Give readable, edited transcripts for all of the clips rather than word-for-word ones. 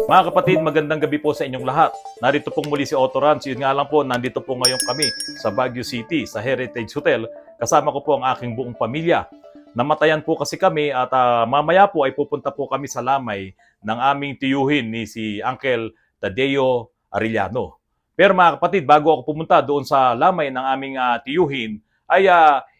Mga kapatid, magandang gabi po sa inyong lahat. Narito pong muli si Otto Ranz. Yun nga lang po, nandito po ngayon kami sa Baguio City, sa Heritage Hotel. Kasama ko po ang aking buong pamilya. Namatayan po kasi kami at mamaya po ay pupunta po kami sa lamay ng aming tiyuhin ni si Uncle Tadeo Arellano. Pero mga kapatid, bago ako pumunta doon sa lamay ng aming tiyuhin, ay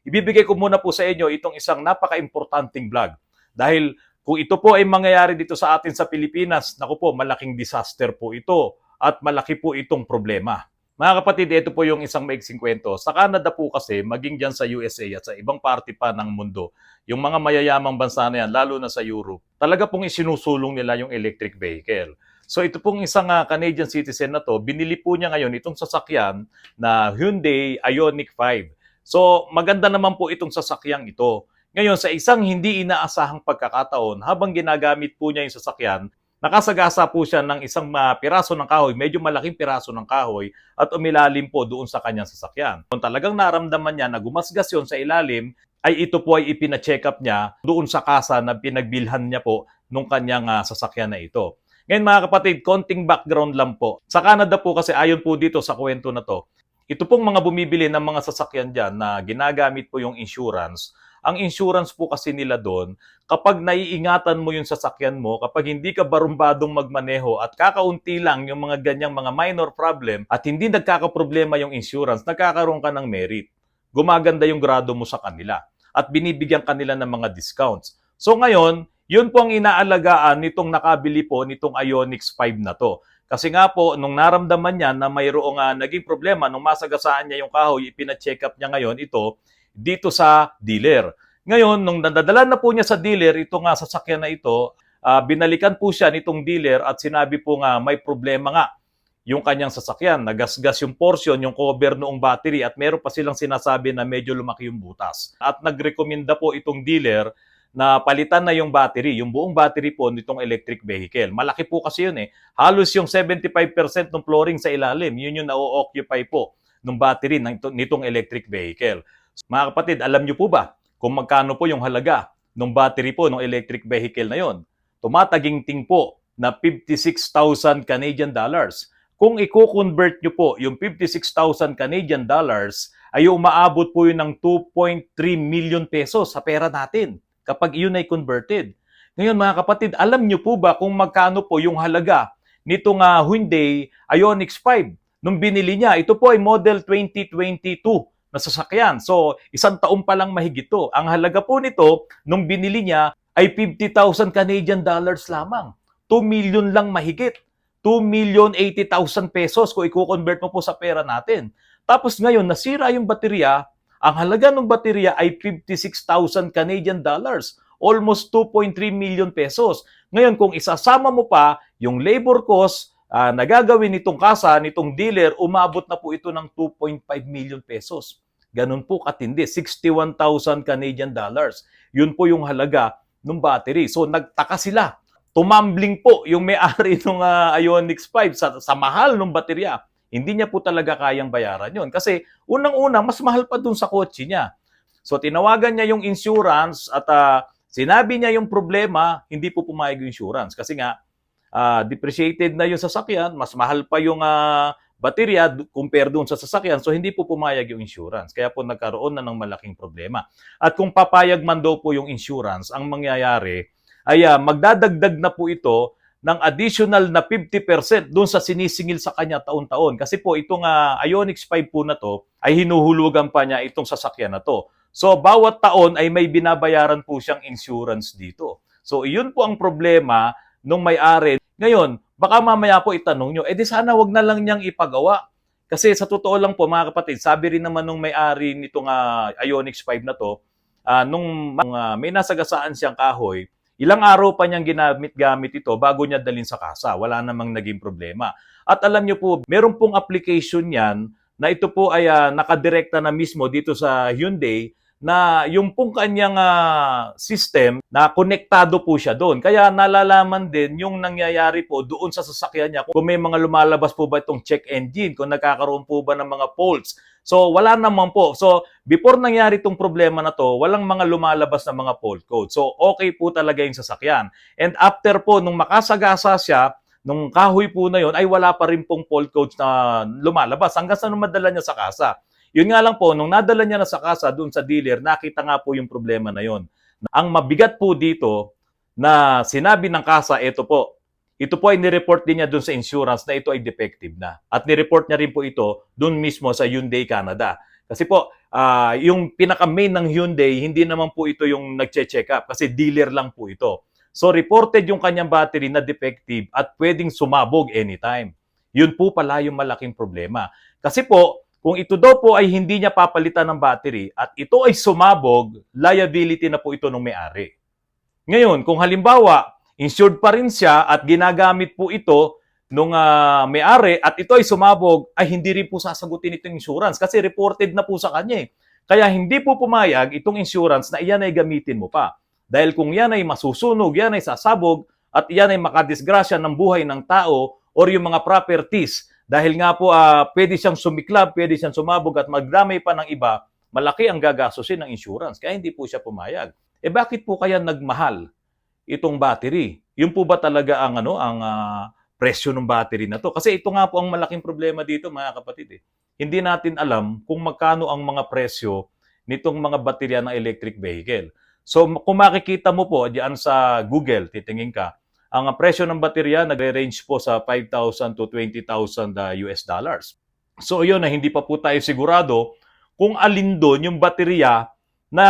ibibigay ko muna po sa inyo itong isang napaka-importanting vlog. Dahil kung ito po ay mangyayari dito sa atin sa Pilipinas, naku po, malaking disaster po ito at malaki po itong problema. Mga kapatid, ito po yung isang maiksing kwento. Sa Canada po kasi, maging dyan sa USA at sa ibang parte pa ng mundo, yung mga mayayamang bansa na yan, lalo na sa Europe, talaga pong isinusulong nila yung electric vehicle. So ito pong isang Canadian citizen na to, binili po niya ngayon itong sasakyan na Hyundai Ioniq 5. So maganda naman po itong sasakyang ito. Ngayon, sa isang hindi inaasahang pagkakataon, habang ginagamit po niya yung sasakyan, nakasagasa po siya ng isang piraso ng kahoy, medyo malaking piraso ng kahoy, at umilalim po doon sa kanyang sasakyan. Kung talagang naramdaman niya na gumasgas yun sa ilalim, ay ito po ay ipina-check up niya doon sa kasa na pinagbilhan niya po nung kanyang sasakyan na ito. Ngayon mga kapatid, konting background lang po. Sa Canada po kasi ayon po dito sa kwento na to, ito pong mga bumibili ng mga sasakyan dyan na ginagamit po yung insurance. Ang insurance po kasi nila doon, kapag naiingatan mo yung sasakyan mo, kapag hindi ka barumbadong magmaneho at kakaunti lang yung mga ganyang mga minor problem at hindi nagkakaproblema yung insurance, nagkakaroon ka ng merit. Gumaganda yung grado mo sa kanila at binibigyan kanila ng mga discounts. So ngayon, yun po ang inaalagaan nitong nakabili po nitong Ioniq 5 na to. Kasi nga po, nung naramdaman niya na mayroong naging problema, nung masagasaan niya yung kahoy, ipina-check up niya ngayon ito, dito sa dealer. Ngayon, nung nadadala na po niya sa dealer, ito nga sasakyan na ito, binalikan po siya nitong dealer at sinabi po nga may problema nga yung kanyang sasakyan. Nagasgas yung portion, yung cover noong battery at meron pa silang sinasabi na medyo lumaki yung butas. At nagrekomenda po itong dealer na palitan na yung battery, yung buong battery po nitong electric vehicle. Malaki po kasi yun eh. Halos yung 75% ng flooring sa ilalim, yun yung na-occupy po ng battery nitong electric vehicle. Mga kapatid, alam niyo po ba kung magkano po yung halaga ng battery po ng electric vehicle na yon? Tumataginting po na 56,000 Canadian dollars. Kung i-convert niyo po yung 56,000 Canadian dollars, ay umaabot po yun ng 2.3 million pesos sa pera natin kapag yun ay converted. Ngayon mga kapatid, alam niyo po ba kung magkano po yung halaga nitong Hyundai Ioniq 5 nung binili niya? Ito po ay model 2022 na sasakyan. So, isang taon pa lang mahigit to. Ang halaga po nito, nung binili niya, ay 50,000 Canadian dollars lamang. 2 million lang mahigit. 2,080,000 pesos kung i-convert mo po sa pera natin. Tapos ngayon, nasira yung baterya. Ang halaga ng baterya ay 56,000 Canadian dollars. Almost 2.3 million pesos. Ngayon, kung isasama mo pa yung labor cost, nagagawin nitong kasa, nitong dealer, umabot na po ito ng 2.5 million pesos. Ganun po katindi, 61,000 Canadian dollars. Yun po yung halaga ng battery. So nagtaka sila. Tumambling po yung may-ari ng Ioniq 5 sa mahal ng baterya. Hindi niya po talaga kayang bayaran yun. Kasi unang-una, mas mahal pa dun sa kotse niya. So tinawagan niya yung insurance at sinabi niya yung problema, hindi po pumayag yung insurance. Kasi nga, depreciated na yung sasakyan, mas mahal pa yung baterya compare doon sa sasakyan, so hindi po pumayag yung insurance. Kaya po nagkaroon na ng malaking problema. At kung papayag man daw po yung insurance, ang mangyayari ay magdadagdag na po ito ng additional na 50% doon sa sinisingil sa kanya taon-taon. Kasi po itong Ioniq 5 po na to ay hinuhulugan pa niya itong sasakyan na to. So bawat taon ay may binabayaran po siyang insurance dito. So iyon po ang problema nung may-ari. Ngayon, baka mamaya po itanong nyo, di sana wag na lang niyang ipagawa. Kasi sa totoo lang po mga kapatid, sabi rin naman nung may-ari nitong Ioniq 5 na to, nung may nasagasaan siyang kahoy, ilang araw pa niyang ginamit-gamit ito bago niya dalhin sa kasa. Wala namang naging problema. At alam niyo po, meron pong application yan na ito po ay nakadirekta na mismo dito sa Hyundai na yung pong kanyang system na konektado po siya doon. Kaya nalalaman din yung nangyayari po doon sa sasakyan niya kung may mga lumalabas po ba itong check engine, kung nagkakaroon po ba ng mga faults. So wala naman po. So before nangyari itong problema na to, walang mga lumalabas na mga fault code. So okay po talaga yung sasakyan. And after po, nung makasagasa siya, nung kahoy po na yon ay wala pa rin pong fault codes na lumalabas hanggang sa nung madala niya sa kasa. Yun nga lang po, nung nadala niya na sa kasa doon sa dealer, nakita nga po yung problema na yon. Ang mabigat po dito na sinabi ng kasa, ito po ay nireport din niya doon sa insurance na ito ay defective na. At nireport niya rin po ito doon mismo sa Hyundai Canada. Kasi po, yung pinaka-main ng Hyundai, hindi naman po ito yung nagche-check up kasi dealer lang po ito. So reported yung kanyang battery na defective at pwedeng sumabog anytime. Yun po pala yung malaking problema. Kasi po, kung ito daw po ay hindi niya papalitan ng battery at ito ay sumabog, liability na po ito ng may-ari. Ngayon, kung halimbawa, insured pa rin siya at ginagamit po ito nung may-ari at ito ay sumabog, ay hindi rin po sasagutin itong insurance kasi reported na po sa kanya. Kaya hindi po pumayag itong insurance na iyan ay gamitin mo pa. Dahil kung yan ay masusunog, yan ay sasabog, at yan ay makadisgrasya ng buhay ng tao or yung mga properties. Dahil nga po, pwede siyang sumiklab, pwede siyang sumabog at magdamay pa ng iba, malaki ang gagastusin ng insurance. Kaya hindi po siya pumayag. Bakit po kaya nagmahal itong battery? Yun po ba talaga ang presyo ng battery na to? Kasi ito nga po ang malaking problema dito, mga kapatid. Hindi natin alam kung magkano ang mga presyo nitong mga baterya ng electric vehicle. So kung makikita mo po diyan sa Google, titingin ka, ang presyo ng baterya nagre-range po sa 5,000 to 20,000 US dollars. So yun na hindi pa po tayo sigurado kung alin doon yung baterya na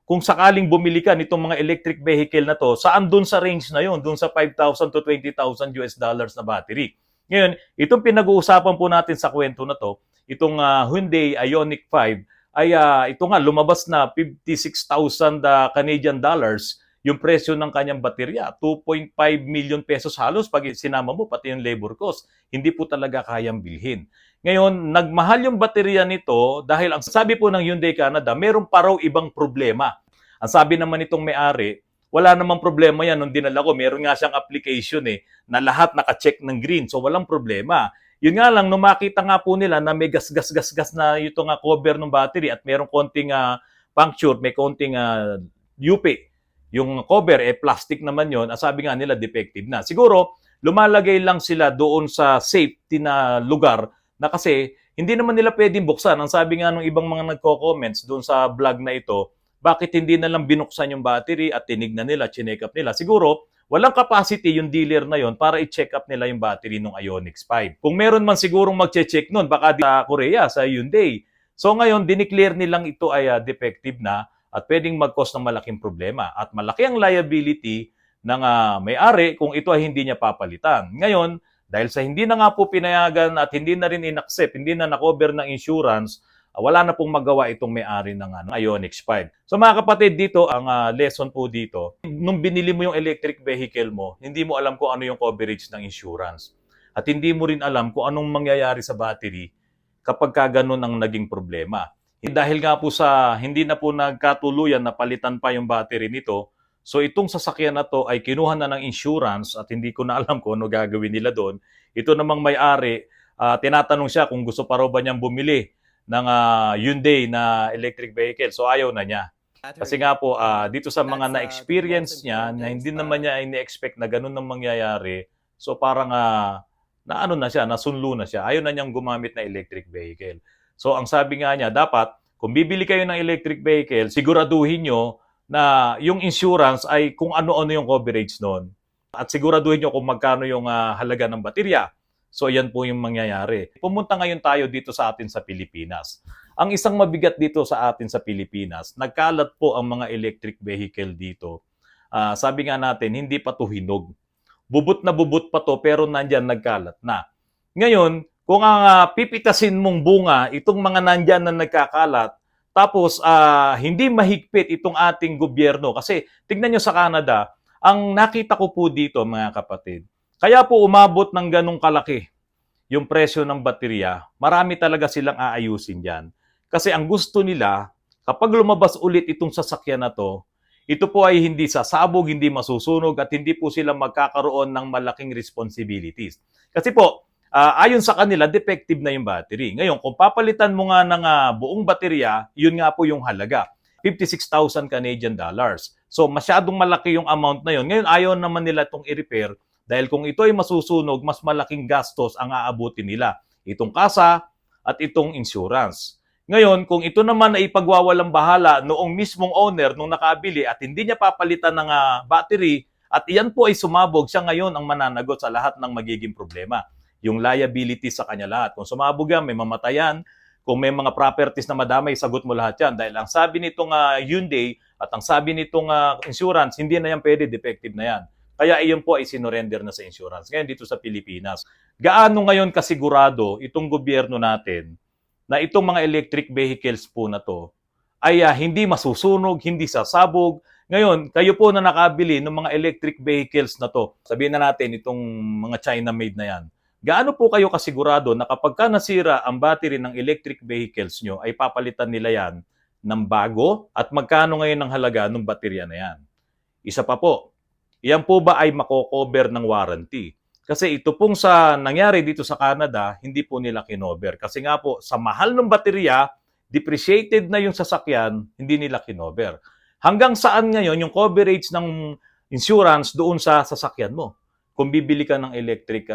kung sakaling bumili ka nitong mga electric vehicle na to, saan doon sa range na yun, doon sa 5,000 to 20,000 US dollars na battery. Ngayon, itong pinag-uusapan po natin sa kwento na to, itong Hyundai Ioniq 5, ay ito nga lumabas na 56,000 Canadian dollars yung presyo ng kanyang baterya. 2.5 million pesos halos pag sinama mo pati yung labor cost. Hindi po talaga kayang bilhin. Ngayon, nagmahal yung baterya nito dahil ang sabi po ng Hyundai Canada, meron pa raw ibang problema. Ang sabi naman itong may-ari, wala namang problema yan nung dinala ko. Meron nga siyang application na lahat naka-check ng green. So walang problema. Yun nga lang, nung makita nga po nila na may gas na ito nga cover ng battery at merong konting puncture, may konting UP. Yung cover, plastic naman yon. Sabi nga nila, defective na. Siguro, lumalagay lang sila doon sa safety na lugar na kasi hindi naman nila pwedeng buksan. Ang sabi nga ng ibang mga nagko-comments doon sa vlog na ito, bakit hindi na lang binuksan yung battery at tinignan nila, chinek up nila? Siguro, walang capacity yung dealer na yon para i-check up nila yung battery ng Ioniq 5. Kung meron man sigurong mag-check nun, baka sa Korea, sa Hyundai. So ngayon, dineclare nilang ito ay defective na at pwedeng mag-cause ng malaking problema. At malaki ang liability ng may-ari kung ito ay hindi niya papalitan. Ngayon, dahil sa hindi na nga po pinayagan at hindi na rin in-accept, hindi na na-cover ng insurance, wala na pong magawa itong may-ari ng Ioniq 5. So mga kapatid, dito ang lesson po dito, nung binili mo yung electric vehicle mo, hindi mo alam kung ano yung coverage ng insurance. At hindi mo rin alam kung anong mangyayari sa battery kapag ganun ang naging problema. Dahil nga po sa hindi na po nagkatuluyan na palitan pa yung battery nito, so itong sasakyan na to ay kinuha na ng insurance at hindi ko na alam kung ano gagawin nila doon. Ito namang may-ari, tinatanong siya kung gusto pa raw ba niyang bumili ng Hyundai na electric vehicle. So ayaw na niya. Kasi nga po, dito sa mga na-experience niya, na hindi naman niya ini-expect na ganun ang mangyayari, so parang nasunlo na siya. Ayaw na niyang gumamit na electric vehicle. So ang sabi nga niya, dapat kung bibili kayo ng electric vehicle, siguraduhin nyo na yung insurance ay kung ano-ano yung coverage nun. At siguraduhin nyo kung magkano yung halaga ng baterya. So yan po yung mangyayari. Pumunta ngayon tayo dito sa atin sa Pilipinas. Ang isang mabigat dito sa atin sa Pilipinas, nagkalat po ang mga electric vehicle dito. Sabi nga natin, hindi pa to hinog. Bubot na bubot pa to pero nandyan nagkalat na. Ngayon, kung pipitasin mong bunga itong mga nandyan na nagkakalat, tapos hindi mahigpit itong ating gobyerno. Kasi tignan nyo sa Canada, ang nakita ko po dito mga kapatid, kaya po umabot ng ganong kalaki yung presyo ng baterya, marami talaga silang aayusin dyan. Kasi ang gusto nila, kapag lumabas ulit itong sasakyan na to, ito po ay hindi sasabog, hindi masusunog, at hindi po sila magkakaroon ng malaking responsibilities. Kasi po, ayon sa kanila, defective na yung battery. Ngayon, kung papalitan mo nga ng buong baterya, yun nga po yung halaga. 56,000 Canadian dollars. So, masyadong malaki yung amount na yun. Ngayon, ayaw naman nila itong i-repair Dahil kung ito ay masusunog, mas malaking gastos ang aabutin nila. Itong kasa at itong insurance. Ngayon, kung ito naman ay ipagwawalang bahala noong mismong owner nung nakabili at hindi niya papalitan ng battery at iyan po ay sumabog, siya ngayon ang mananagot sa lahat ng magiging problema. Yung liability sa kanya lahat. Kung sumabog yan, may mamatayan. Kung may mga properties na madamay, sagot mo lahat yan. Dahil ang sabi nitong Hyundai at ang sabi nitong insurance, hindi na yan pwede, defective na yan. Kaya iyon po ay sinorender na sa insurance. Ngayon dito sa Pilipinas, gaano ngayon kasigurado itong gobyerno natin na itong mga electric vehicles po na to ay hindi masusunog, hindi sasabog. Ngayon, kayo po na nakabili ng mga electric vehicles na to, sabihin na natin itong mga China-made na yan, gaano po kayo kasigurado na kapag ka nasira ang battery ng electric vehicles nyo, ay papalitan nila yan ng bago at magkano ngayon ang halaga ng baterya na yan? Isa pa po, yan po ba ay mako-cover ng warranty? Kasi ito pong sa nangyari dito sa Canada, hindi po nila kinover. Kasi nga po, sa mahal ng baterya, depreciated na yung sasakyan, hindi nila kinover. Hanggang saan ngayon yung coverage ng insurance doon sa sasakyan mo? Kung bibili ka ng electric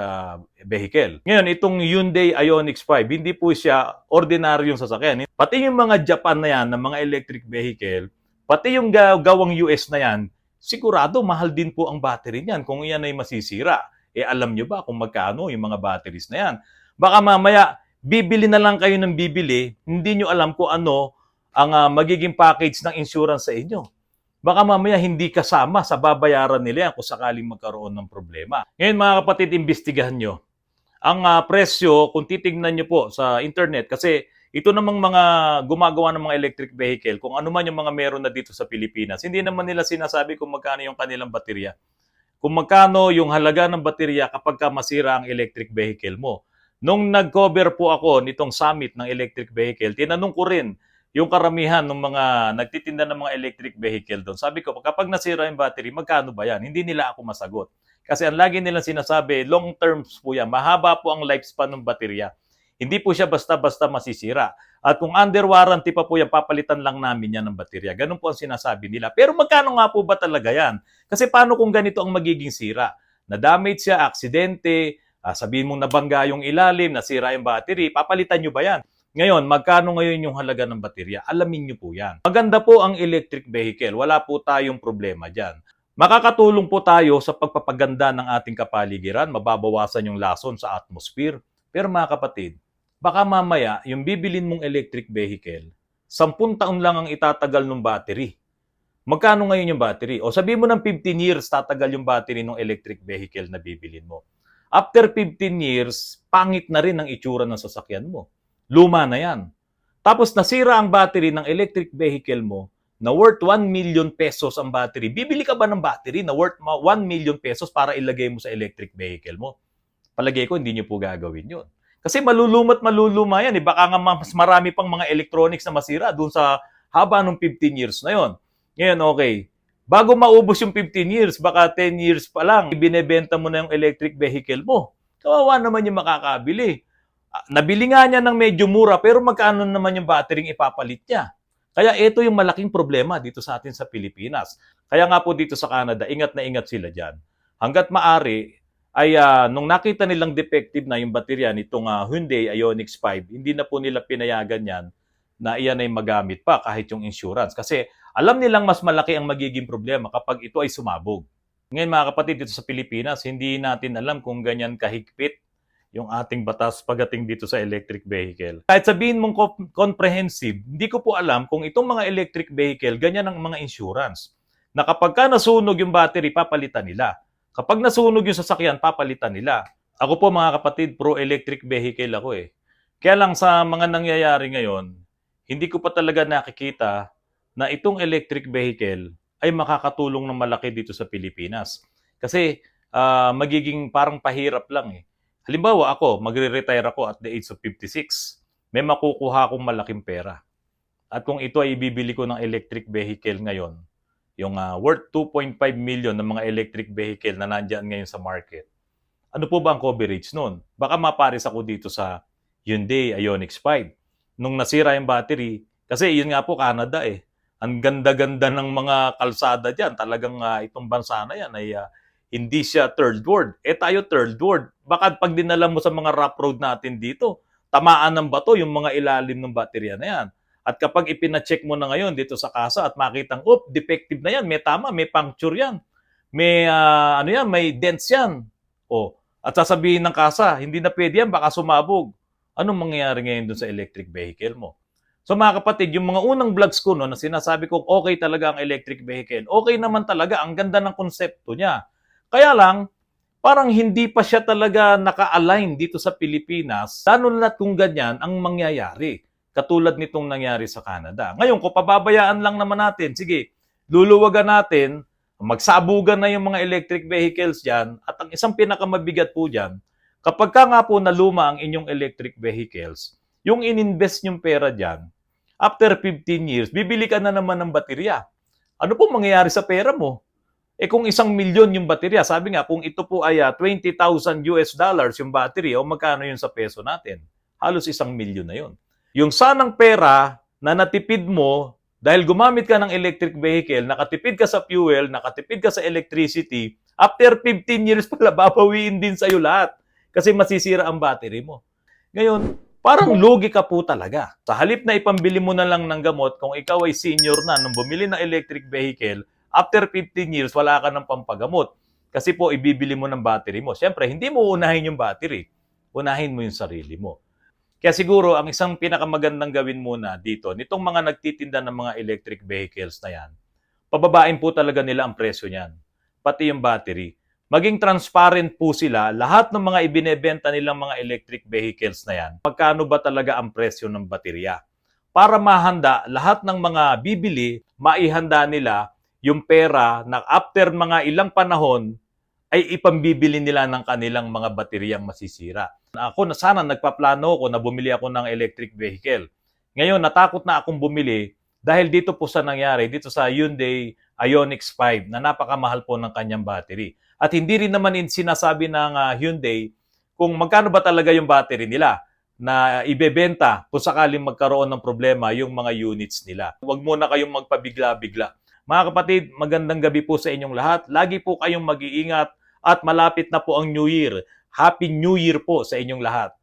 vehicle. Ngayon, itong Hyundai Ioniq 5, hindi po siya ordinaryong sasakyan. Pati yung mga Japan na yan, ng mga electric vehicle, pati yung gawang US na yan, sigurado mahal din po ang battery niyan kung iyan ay masisira. Alam nyo ba kung magkano yung mga batteries na yan? Baka mamaya, bibili na lang kayo ng bibili, hindi nyo alam kung ano ang magiging package ng insurance sa inyo. Baka mamaya hindi kasama sa babayaran nila yan kung sakaling magkaroon ng problema. Ngayon mga kapatid, imbestigahan nyo. Ang presyo, kung titignan nyo po sa internet, kasi ito namang mga gumagawa ng mga electric vehicle, kung ano man yung mga meron na dito sa Pilipinas, hindi naman nila sinasabi kung magkano yung kanilang baterya. Kung magkano yung halaga ng baterya kapag ka masira ang electric vehicle mo. Nung nag-cover po ako nitong summit ng electric vehicle, tinanong ko rin yung karamihan ng mga nagtitinda ng mga electric vehicle doon. Sabi ko, kapag nasira yung battery, magkano ba yan? Hindi nila ako masagot. Kasi ang lagi nilang sinasabi, long terms po yan. Mahaba po ang lifespan ng baterya. Hindi po siya basta-basta masisira. At kung under warranty pa po yan, papalitan lang namin yan ng baterya. Ganun po ang sinasabi nila. Pero magkano nga po ba talaga yan? Kasi paano kung ganito ang magiging sira? Na-damage siya, aksidente, sabihin mong nabangga yung ilalim, nasira yung battery, papalitan nyo ba yan? Ngayon, magkano ngayon yung halaga ng baterya? Alamin nyo po yan. Maganda po ang electric vehicle. Wala po tayong problema dyan. Makakatulong po tayo sa pagpapaganda ng ating kapaligiran, mababawasan yung lason sa atmosphere. Pero mga kapatid, baka mamaya yung bibilin mong electric vehicle, 10 taon lang ang itatagal ng battery. Magkano ngayon yung battery? O sabihin mo ng 15 years tatagal yung battery ng electric vehicle na bibilin mo. After 15 years, pangit na rin ang itsura ng sasakyan mo. Luma na yan. Tapos nasira ang battery ng electric vehicle mo na worth 1 million pesos ang battery. Bibili ka ba ng battery na worth 1 million pesos para ilagay mo sa electric vehicle mo? Palagay ko, hindi nyo po gagawin yun. Kasi maluluma yan. Baka nga mas marami pang mga electronics na masira doon sa haba ng 15 years na yon. Ngayon, okay. Bago maubos yung 15 years, baka 10 years pa lang, ibinebenta mo na yung electric vehicle mo. Kawawa naman yung makakabili. Nabili nga niya ng medyo mura, pero magkano naman yung battery ipapalit niya? Kaya ito yung malaking problema dito sa atin sa Pilipinas. Kaya nga po dito sa Canada, ingat na ingat sila dyan. Hanggat maari, ay nung nakita nilang defective na yung baterya nitong Hyundai Ioniq 5, hindi na po nila pinayagan yan na iyan ay magamit pa kahit yung insurance. Kasi alam nilang mas malaki ang magiging problema kapag ito ay sumabog. Ngayon mga kapatid, dito sa Pilipinas, hindi natin alam kung ganyan kahigpit yung ating batas pagdating dito sa electric vehicle. Kahit sabihin mong comprehensive, hindi ko po alam kung itong mga electric vehicle, ganyan ang mga insurance. Na kapag ka nasunog yung battery, papalitan nila. Kapag nasunog yung sasakyan, papalitan nila. Ako po mga kapatid, pro-electric vehicle ako eh. Kaya lang sa mga nangyayari ngayon, hindi ko pa talaga nakikita na itong electric vehicle ay makakatulong ng malaki dito sa Pilipinas. Kasi magiging parang pahirap lang eh. Halimbawa ako, magre-retire ako at the age of 56. May makukuha akong malaking pera. At kung ito ay ibibili ko ng electric vehicle ngayon, yung worth 2.5 million ng mga electric vehicle na nandyan ngayon sa market, ano po ba ang coverage nun? Baka mapares ako dito sa Hyundai Ioniq 5. Nung nasira yung battery, kasi yun nga po Canada eh. Ang ganda-ganda ng mga kalsada dyan. Talagang itong bansa na yan ay hindi siya third world. Tayo third world. Baka pag dinala mo sa mga rough road natin dito, tamaan ng bato yung mga ilalim ng baterya na yan. At kapag ipina-check mo na ngayon dito sa kasa at makitang, defective na yan, may tama, may puncture yan, may may dents yan. At sasabihin ng kasa, hindi na pwede yan, baka sumabog. Anong mangyayari ngayon dun sa electric vehicle mo? So mga kapatid, yung mga unang vlogs ko na sinasabi kong okay talaga ang electric vehicle, okay naman talaga, ang ganda ng konsepto niya. Kaya lang, parang hindi pa siya talaga naka-align dito sa Pilipinas, lalo na kung ganyan ang mangyayari. Katulad nitong nangyari sa Canada. Ngayon, kung pababayaan lang naman natin, sige, luluwagan natin, magsabugan na yung mga electric vehicles dyan, at ang isang pinakamabigat po dyan, kapag ka nga po naluma ang inyong electric vehicles, yung ininvest yung pera dyan, after 15 years, bibili ka na naman ng baterya. Ano po mangyayari sa pera mo? Kung 1,000,000 yung baterya, sabi nga, kung ito po ay $20,000 yung battery, o magkano yun sa peso natin? Halos 1,000,000 na yun. Yung sanang pera na natipid mo dahil gumamit ka ng electric vehicle, nakatipid ka sa fuel, nakatipid ka sa electricity, after 15 years pala, babawiin din sa'yo lahat. Kasi masisira ang battery mo. Ngayon, parang lugi ka po talaga. Sa halip na ipambili mo na lang ng gamot, kung ikaw ay senior na nung bumili ng electric vehicle, after 15 years, wala ka ng pampagamot. Kasi po, ibibili mo ng battery mo. Siyempre, hindi mo unahin yung battery. Unahin mo yung sarili mo. Kaya siguro, ang isang pinakamagandang gawin muna dito, nitong mga nagtitinda ng mga electric vehicles na yan, pababain po talaga nila ang presyo niyan. Pati yung battery. Maging transparent po sila, lahat ng mga ibinebenta nilang mga electric vehicles na yan, magkano ba talaga ang presyo ng baterya? Para mahanda, lahat ng mga bibili, maihanda nila yung pera na after mga ilang panahon, ay ipambibili nila ng kanilang mga bateryang masisira. Ako na sana nagpaplano ako na bumili ako ng electric vehicle. Ngayon, natakot na akong bumili dahil dito po sa nangyari, dito sa Hyundai Ioniq 5 na napakamahal po ng kanyang battery. At hindi rin naman sinasabi ng Hyundai kung magkano ba talaga yung battery nila na ibebenta kung sakaling magkaroon ng problema yung mga units nila. Huwag muna kayong magpabigla-bigla. Mga kapatid, magandang gabi po sa inyong lahat. Lagi po kayong mag-iingat at malapit na po ang New Year. Happy New Year po sa inyong lahat.